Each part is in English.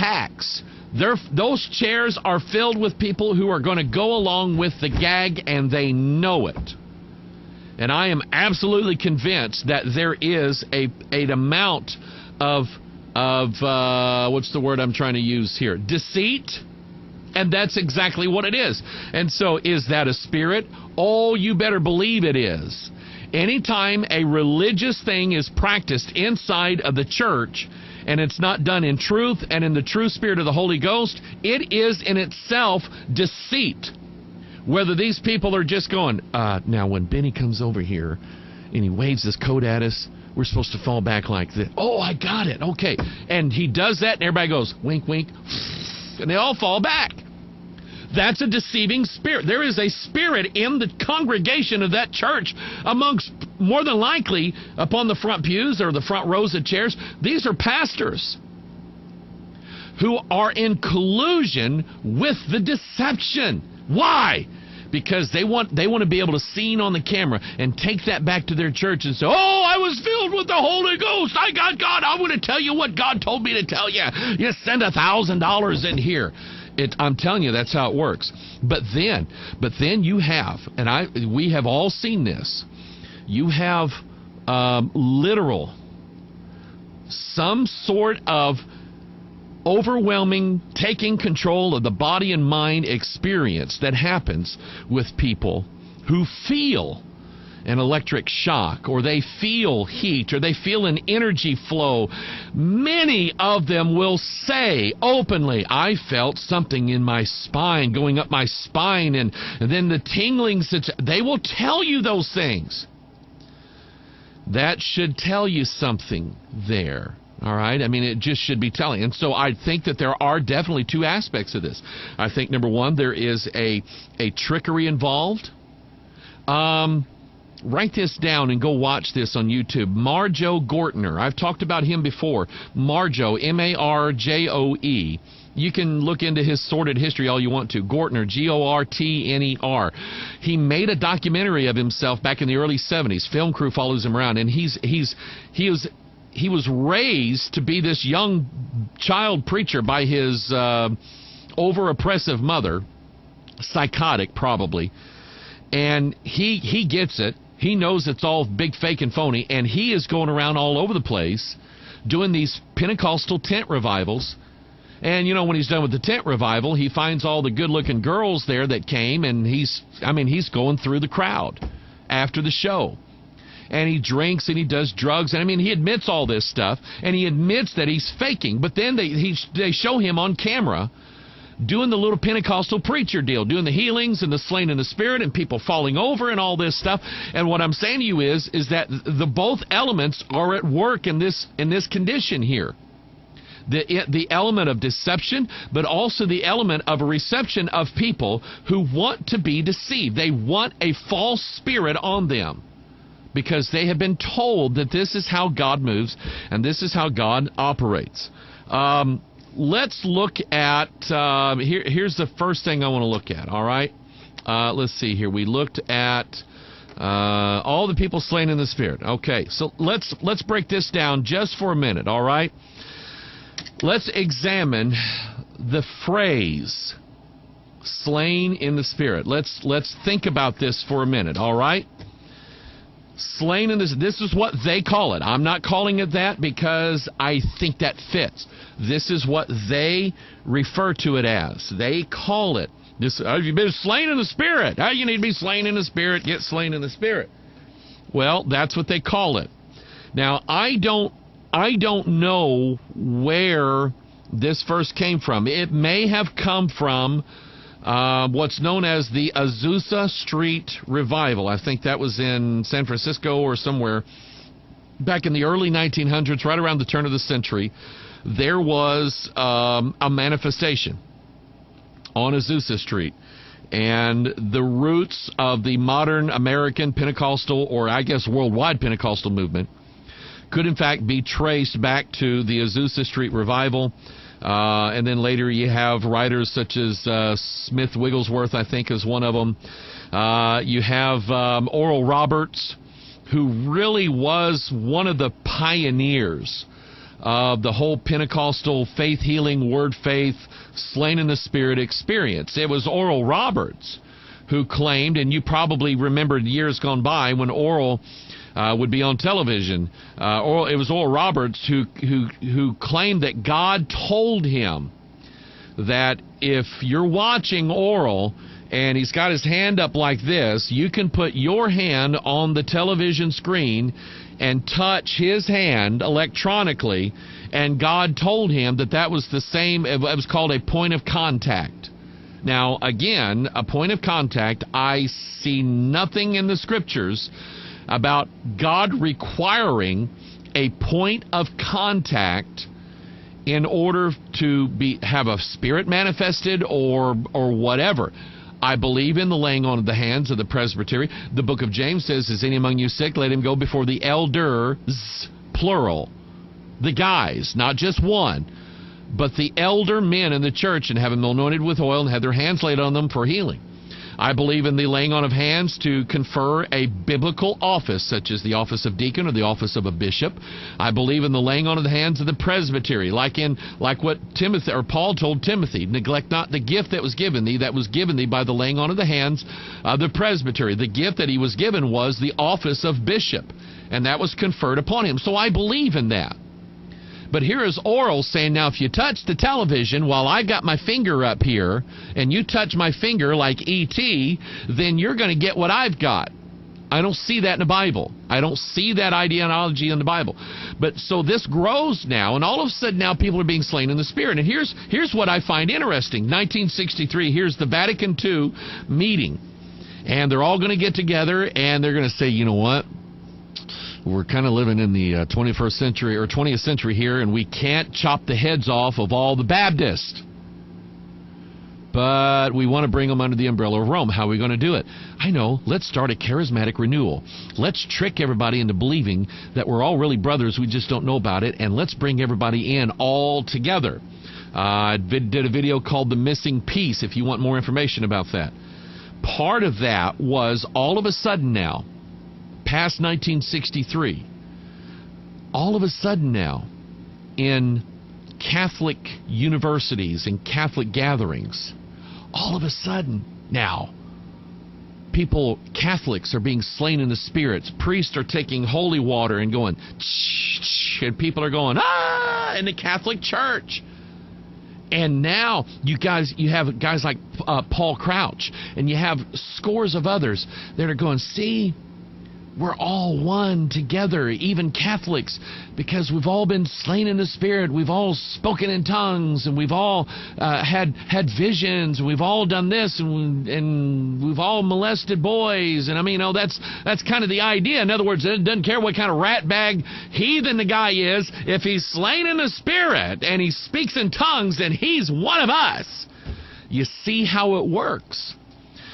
hacks. Those chairs are filled with people who are going to go along with the gag, and they know it. And I am absolutely convinced that there is an amount of what's the word I'm trying to use here? Deceit. And that's exactly what it is. And so is that a spirit? Oh, you better believe it is. Anytime a religious thing is practiced inside of the church, and it's not done in truth and in the true spirit of the Holy Ghost, it is in itself deceit. Whether these people are just going, now when Benny comes over here and he waves his coat at us, we're supposed to fall back like this. Oh, I got it. Okay. And he does that and everybody goes, wink, wink, and they all fall back. That's a deceiving spirit. There is a spirit in the congregation of that church amongst, more than likely, upon the front pews or the front rows of chairs. These are pastors who are in collusion with the deception. Why? Because they want to be able to see on the camera and take that back to their church and say, oh, I was filled with the Holy Ghost. I got God. I want to tell you what God told me to tell you. You send $1,000 in here. I'm telling you, that's how it works. But then you have, and we have all seen this, you have literal, some sort of overwhelming, taking control of the body and mind experience that happens with people who feel an electric shock, or they feel heat, or they feel an energy flow. Many of them will say openly, I felt something in my spine, going up my spine, and then the tinglings. They will tell you those things. That should tell you something there. All right? I mean, it just should be telling. And so I think that there are definitely two aspects of this. I think, number one, there is a trickery involved. Write this down and go watch this on YouTube. Marjo Gortner. I've talked about him before. Marjo, M-A-R-J-O-E. You can look into his sordid history all you want to. Gortner, G-O-R-T-N-E-R. He made a documentary of himself back in the early 70s. Film crew follows him around, and he was raised to be this young child preacher by his over-oppressive mother, psychotic probably, and he gets it. He knows it's all big, fake, and phony, and he is going around all over the place doing these Pentecostal tent revivals. And, you know, when he's done with the tent revival, he finds all the good-looking girls there that came, and he's going through the crowd after the show. And he drinks and he does drugs. And, I mean, he admits all this stuff, and he admits that he's faking. But then they show him on camera doing the little Pentecostal preacher deal, doing the healings and the slain in the Spirit and people falling over and all this stuff. And what I'm saying to you is that the both elements are at work in this condition here. The element of deception, but also the element of a reception of people who want to be deceived. They want a false spirit on them because they have been told that this is how God moves and this is how God operates. Let's look at, here's the first thing I want to look at, all right? Let's see here. We looked at all the people slain in the Spirit. Okay, so let's break this down just for a minute, all right? Let's examine the phrase, slain in the Spirit. Let's think about this for a minute, all right? Slain in this is what they call it. I'm not calling it that because I think that fits. This is what they refer to it as. They call it this. You've been slain in the Spirit. You need to be slain in the Spirit. Get slain in the Spirit. Well, that's what they call it. Now, I don't know where this first came from. It may have come from what's known as the Azusa Street Revival. I think that was in San Francisco or somewhere back in the early 1900s, right around the turn of the century. There was a manifestation on Azusa Street. And the roots of the modern American Pentecostal, or I guess worldwide Pentecostal movement, could in fact be traced back to the Azusa Street Revival. And then later you have writers such as Smith Wigglesworth, I think, is one of them. You have Oral Roberts, who really was one of the pioneers of the whole Pentecostal faith healing, word faith, slain in the Spirit experience. It was Oral Roberts who claimed, and you probably remembered years gone by when Oral would be on television. It was Oral Roberts who claimed that God told him that if you're watching Oral and he's got his hand up like this, you can put your hand on the television screen and touch his hand electronically, and God told him that that was the same, it was called a point of contact. Now, again, a point of contact, I see nothing in the Scriptures about God requiring a point of contact in order to have a spirit manifested or whatever. I believe in the laying on of the hands of the presbytery. The book of James says, is any among you sick? Let him go before the elders, plural. The guys, not just one, but the elder men in the church, and have them anointed with oil and have their hands laid on them for healing. I believe in the laying on of hands to confer a biblical office, such as the office of deacon or the office of a bishop. I believe in the laying on of the hands of the presbytery, like what Timothy or Paul told Timothy, neglect not the gift that was given thee by the laying on of the hands of the presbytery. The gift that he was given was the office of bishop, and that was conferred upon him. So I believe in that. But here is Oral saying, now if you touch the television while I've got my finger up here, and you touch my finger like E.T., then you're going to get what I've got. I don't see that in the Bible. I don't see that ideology in the Bible. But so this grows now, and all of a sudden now people are being slain in the Spirit. And here's what I find interesting. 1963, here's the Vatican II meeting. And they're all going to get together, and they're going to say, you know what? We're kind of living in the 21st century or 20th century here, and we can't chop the heads off of all the Baptists. But we want to bring them under the umbrella of Rome. How are we going to do it? I know. Let's start a charismatic renewal. Let's trick everybody into believing that we're all really brothers. We just don't know about it. And let's bring everybody in all together. I did a video called The Missing Piece if you want more information about that. Part of that was all of a sudden now, past 1963, all of a sudden now, in Catholic universities and Catholic gatherings, all of a sudden now, Catholics are being slain in the spirits. Priests are taking holy water and going, and people are going, ah, in the Catholic Church. And now you have guys like Paul Crouch, and you have scores of others that are going, see, we're all one together, even Catholics, because we've all been slain in the Spirit. We've all spoken in tongues, and we've all had visions, and we've all done this, and we've all molested boys. And I mean, that's kind of the idea. In other words, it doesn't care what kind of ratbag heathen the guy is. If he's slain in the Spirit and he speaks in tongues, then he's one of us. You see how it works.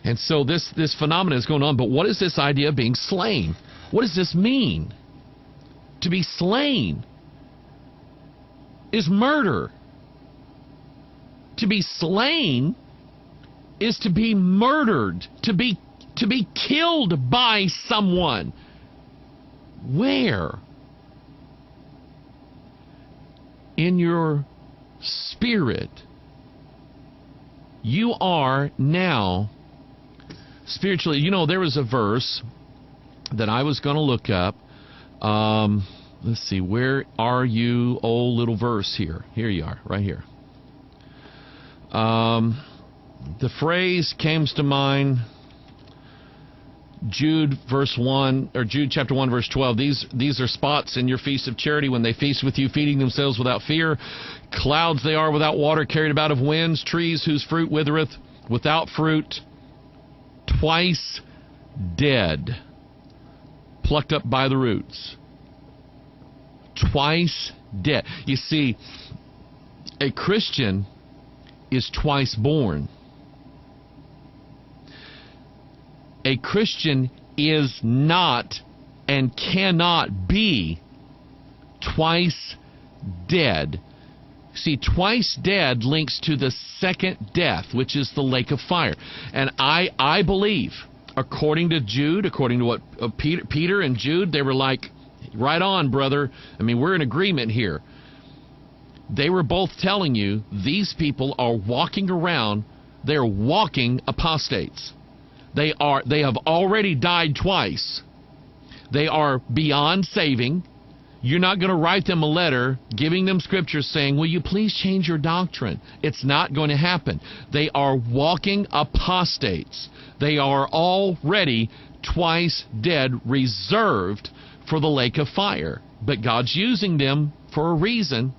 And so this phenomenon is going on. But what is this idea of being slain? What does this mean? To be slain is murder. To be slain is to be murdered, to be killed by someone. Where? In your spirit. You are now spiritually, there was a verse that I was going to look up. Let's see, where are you, old little verse here? Here you are, right here. The phrase comes to mind, Jude chapter 1, verse 12. These are spots in your feast of charity when they feast with you, feeding themselves without fear. Clouds they are without water, carried about of winds, trees whose fruit withereth, without fruit, twice dead, plucked up by the roots. Twice dead. You see, a Christian is twice born. A Christian is not and cannot be twice dead. See, twice dead links to the second death, which is the lake of fire. And I believe, according to Jude, according to what Peter and Jude, they were like, right on, brother. I mean, we're in agreement here. They were both telling you these people are walking around, they're walking apostates. They have already died twice. They are beyond saving. You're not going to write them a letter giving them scripture saying, will you please change your doctrine? It's not going to happen. They are walking apostates. They are already twice dead, reserved for the lake of fire. But God's using them for a reason.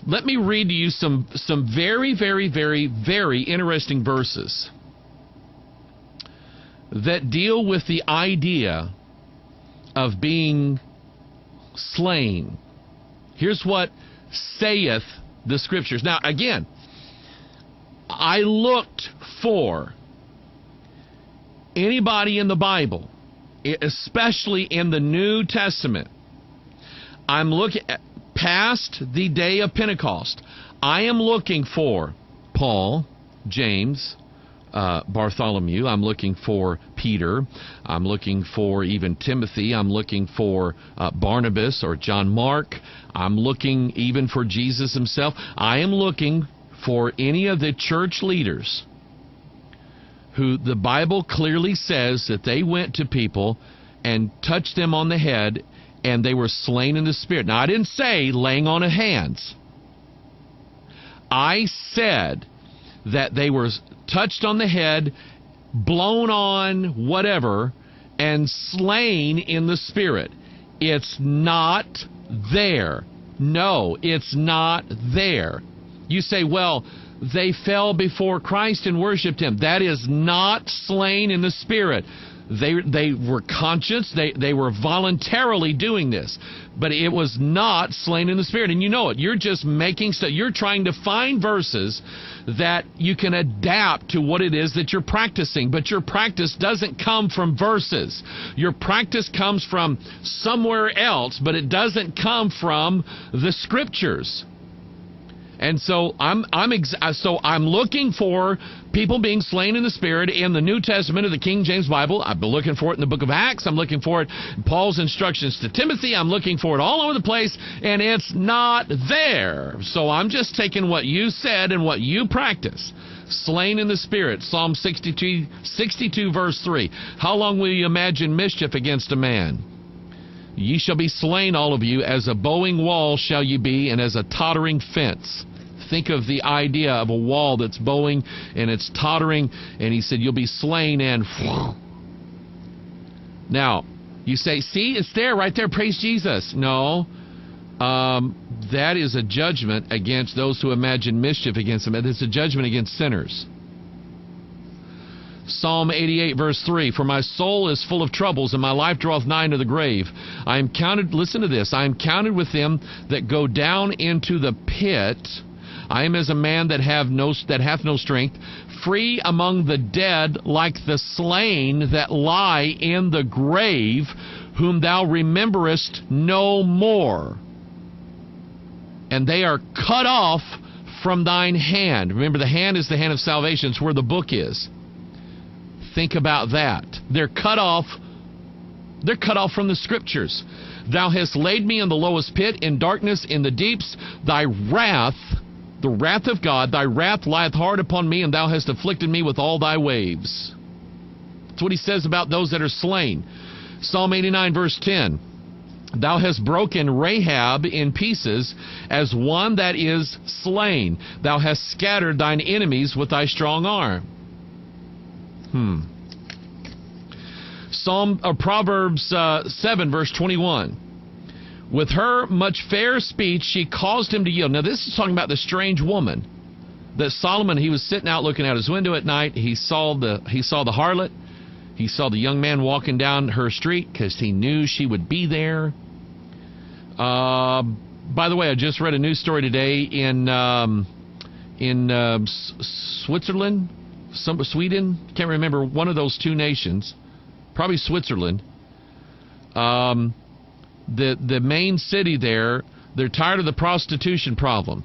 Let me read to you some very, very, very, very interesting verses that deal with the idea of being slain. Here's what saith the Scriptures. Now, again, I looked for anybody in the Bible, especially in the New Testament. I'm looking at past the day of Pentecost. I am looking for Paul, James, Bartholomew. I'm looking for Peter. I'm looking for even Timothy. I'm looking for Barnabas or John Mark. I'm looking even for Jesus himself. I am looking for any of the church leaders who the Bible clearly says that they went to people and touched them on the head and they were slain in the Spirit. Now, I didn't say laying on of hands. I said that they were touched on the head, blown on whatever, and slain in the Spirit. It's not there. No, it's not there. You say, well, they fell before Christ and worshiped Him. That is not slain in the Spirit. They were conscious. They were voluntarily doing this. But it was not slain in the Spirit. And you know it. You're just making stuff. You're trying to find verses that you can adapt to what it is that you're practicing. But your practice doesn't come from verses. Your practice comes from somewhere else, but it doesn't come from the Scriptures. And so I'm looking for people being slain in the Spirit in the New Testament of the King James Bible. I've been looking for it in the book of Acts. I'm looking for it in Paul's instructions to Timothy. I'm looking for it all over the place, and it's not there. So I'm just taking what you said and what you practice. Slain in the Spirit, Psalm 62 verse 3. How long will you imagine mischief against a man? Ye shall be slain, all of you, as a bowing wall shall you be, and as a tottering fence. Think of the idea of a wall that's bowing and it's tottering, and he said, you'll be slain and... Now, you say, see, it's there, right there, praise Jesus. No, that is a judgment against those who imagine mischief against them. It's a judgment against sinners. Psalm 88 verse 3, for my soul is full of troubles, and my life draweth nigh to the grave. I am counted, listen to this, I am counted with them that go down into the pit. I am as a man that hath no strength, free among the dead, like the slain that lie in the grave, whom thou rememberest no more. And they are cut off from thine hand. Remember, the hand is the hand of salvation. It's where the book is. Think about that. They're cut off. They're cut off from the Scriptures. Thou hast laid me in the lowest pit, in darkness, in the deeps. Thy wrath, the wrath of God, thy wrath lieth hard upon me, and thou hast afflicted me with all thy waves. That's what he says about those that are slain. Psalm 89 verse 10. Thou hast broken Rahab in pieces as one that is slain. Thou hast scattered thine enemies with thy strong arm. Proverbs 7 verse 21. With her much fair speech she caused him to yield. Now this is talking about the strange woman that Solomon, he was sitting out looking out his window at night. He saw the harlot. He saw the young man walking down her street because he knew she would be there. By the way, I just read a news story today in Switzerland, Sweden, can't remember, one of those two nations, probably Switzerland. The main city there, they're tired of the prostitution problem.